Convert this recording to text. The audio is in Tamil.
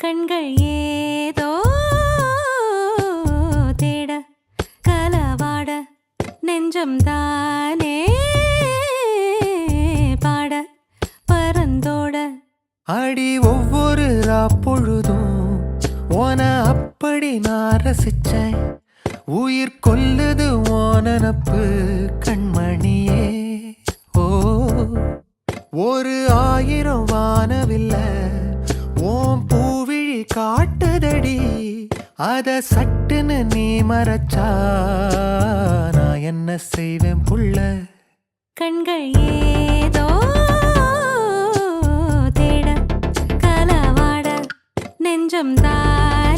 கண்கள் ஏதோ தேட கலவாட நெஞ்சம் தானே பாட பரந்தோட அடி ஒவ்வொரு பொழுதும் ஓன அப்படி நான் ரசிச்சேன். உயிர் கொல்லுது ஓனப்பு கண்மணியே. ஓ ஒரு 1000 வானவில்ல ஓம் பூவிழி காட்டுதடி. அத சட்டுன்னு நீ மறைச்சா நான் என்ன செய்வேன் புள்ள. கண்கள் ஏதோ தேட கலவாட நெஞ்சம் தான்